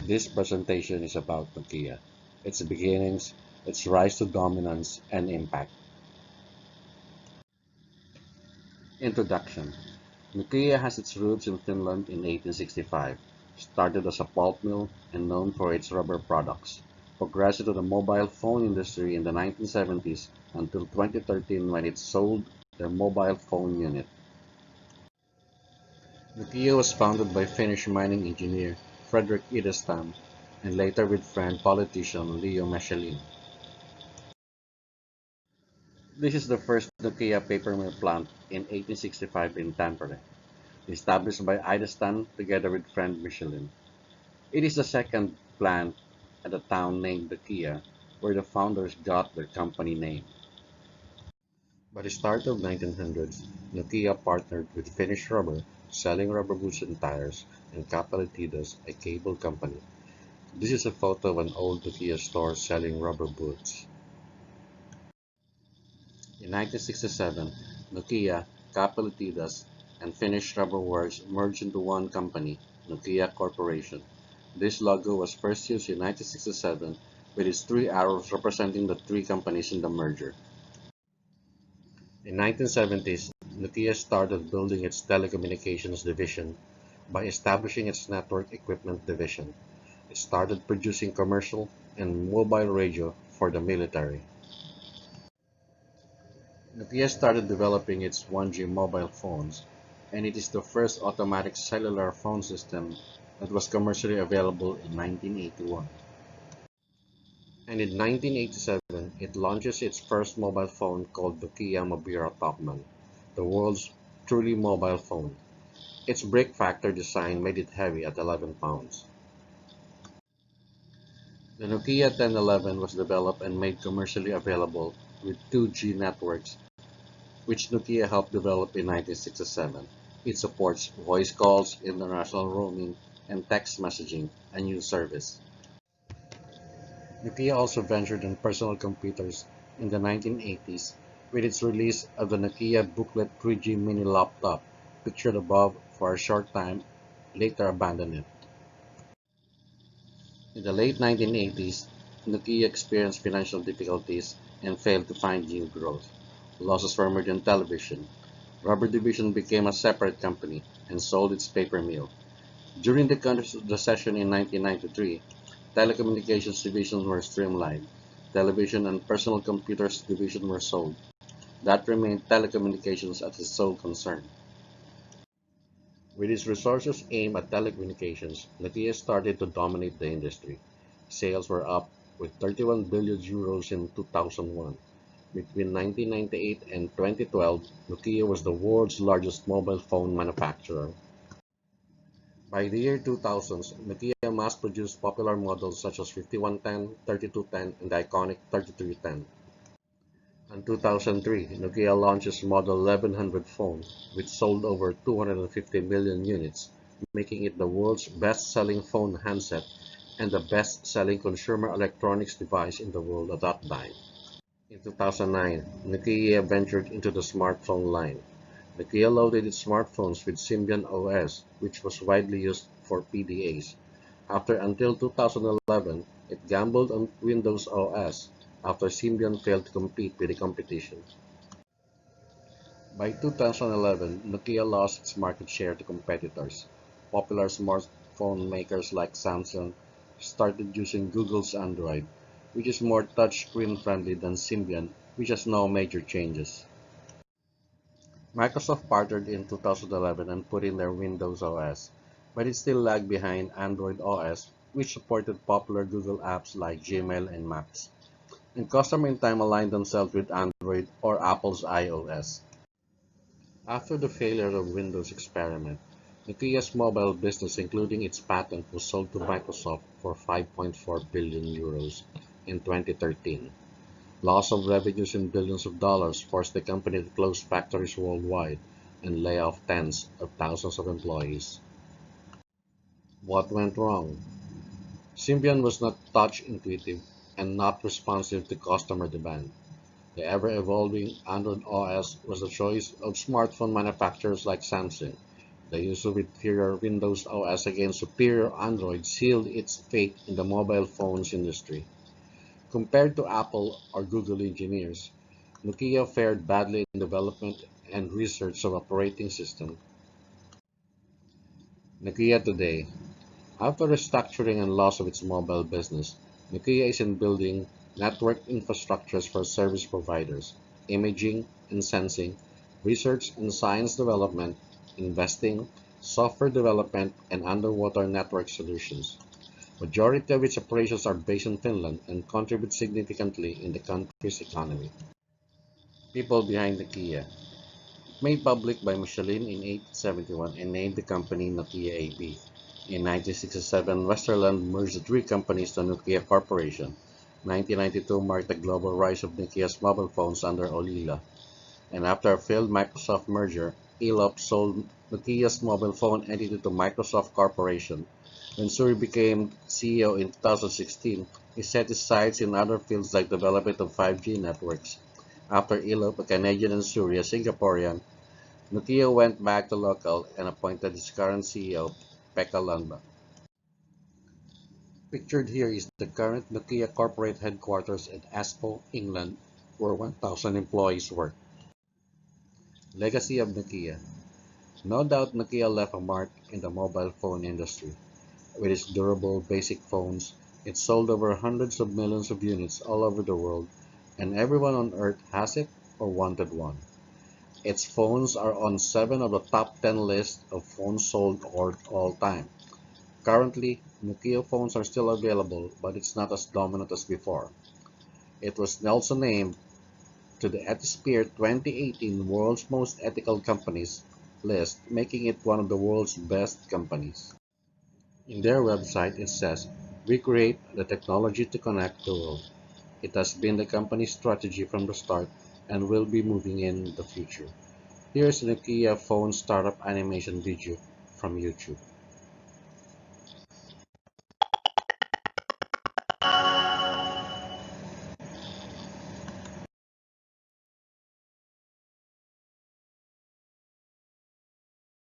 This presentation is about Nokia, its beginnings, its rise to dominance, and impact. Introduction. Nokia has its roots in Finland in 1865, started as a pulp mill and known for its rubber products, progressed into the mobile phone industry in the 1970s until 2013 when it sold their mobile phone unit. Nokia was founded by Finnish mining engineer Frederick Idestam and later with friend politician Leo Mechelin. This is the first Nokia paper mill plant in 1865 in Tampere, established by Idestam together with friend Michelin. It is the second plant at a town named Nokia, where the founders got their company name. By the start of 1900s, Nokia partnered with Finnish Rubber, selling rubber boots and tires, and Kapalitidas, a cable company. This is a photo of an old Nokia store selling rubber boots. In 1967, Nokia, Kapalitidas, and Finnish Rubber Works merged into one company, Nokia Corporation. This logo was first used in 1967 with its three arrows representing the three companies in the merger. In 1970s, Nokia started building its telecommunications division by establishing its network equipment division. It started producing commercial and mobile radio for the military. Nokia started developing its 1G mobile phones, and it is the first automatic cellular phone system that was commercially available in 1981. And in 1987, it launches its first mobile phone called Nokia Mobira Topman, the world's truly mobile phone. Its brick factor design made it heavy at 11 pounds. The Nokia 1011 was developed and made commercially available with 2G networks, which Nokia helped develop in 1967. It supports voice calls, international roaming, and text messaging, a new service. Nokia also ventured in personal computers in the 1980s with its release of the Nokia Booklet 3G Mini laptop, pictured above for a short time, later abandoned it. In the late 1980s, Nokia experienced financial difficulties and failed to find new growth. Losses were more than television. Rubber Division became a separate company and sold its paper mill. During the country's recession in 1993, telecommunications divisions were streamlined. Television and personal computers division were sold. That remained telecommunications as its sole concern. With its resources aimed at telecommunications, Nokia started to dominate the industry. Sales were up with 31 billion euros in 2001. Between 1998 and 2012, Nokia was the world's largest mobile phone manufacturer. By the year 2000, Nokia mass-produced popular models such as 5110, 3210, and the iconic 3310. In 2003, Nokia launched its Model 1100 phone, which sold over 250 million units, making it the world's best-selling phone handset and the best-selling consumer electronics device in the world at that time. In 2009, Nokia ventured into the smartphone line. Nokia loaded its smartphones with Symbian OS, which was widely used for PDAs. Until 2011, it gambled on Windows OS after Symbian failed to compete with the competition. By 2011, Nokia lost its market share to competitors. Popular smartphone makers like Samsung started using Google's Android, which is more touchscreen friendly than Symbian, which has no major changes. Microsoft partnered in 2011 and put in their Windows OS, but it still lagged behind Android OS, which supported popular Google apps like Gmail and Maps. And customer in time aligned themselves with Android or Apple's iOS. After the failure of Windows experiment, Nokia's mobile business, including its patent, was sold to Microsoft for 5.4 billion euros in 2013. Loss of revenues in billions of dollars forced the company to close factories worldwide and lay off tens of thousands of employees. What went wrong? Symbian was not touch-intuitive and not responsive to customer demand. The ever-evolving Android OS was the choice of smartphone manufacturers like Samsung. The use of inferior Windows OS against superior Android sealed its fate in the mobile phones industry. Compared to Apple or Google engineers, Nokia fared badly in development and research of operating system. Nokia today. After restructuring and loss of its mobile business, Nokia is in building network infrastructures for service providers, imaging and sensing, research and science development, investing, software development, and underwater network solutions. Majority of its operations are based in Finland and contribute significantly in the country's economy. People behind Nokia. Made public by Michelin in 1871 and named the company Nokia AB. In 1967, Westerland merged the three companies to Nokia Corporation. 1992 marked the global rise of Nokia's mobile phones under Olila. And after a failed Microsoft merger, Elop sold Nokia's mobile phone entity to Microsoft Corporation. When Suri became CEO in 2016, he set his sights in other fields like development of 5G networks. After Elop, a Canadian, and Suri, a Singaporean, Nokia went back to local and appointed its current CEO, Pekka Lundberg. Pictured here is the current Nokia corporate headquarters at Espoo, England, where 1,000 employees work. Legacy of Nokia. No doubt Nokia left a mark in the mobile phone industry. With its durable, basic phones, it sold over hundreds of millions of units all over the world, and everyone on Earth has it or wanted one. Its phones are on 7 of the top 10 list of phones sold all time. Currently, Nokia phones are still available, but it's not as dominant as before. It was also named to the Ethisphere 2018 World's Most Ethical Companies list, making it one of the world's best companies. In their website, it says, "We create the technology to connect the world." It has been the company's strategy from the start and will be moving in the future. Here's a Nokia phone startup animation video from YouTube.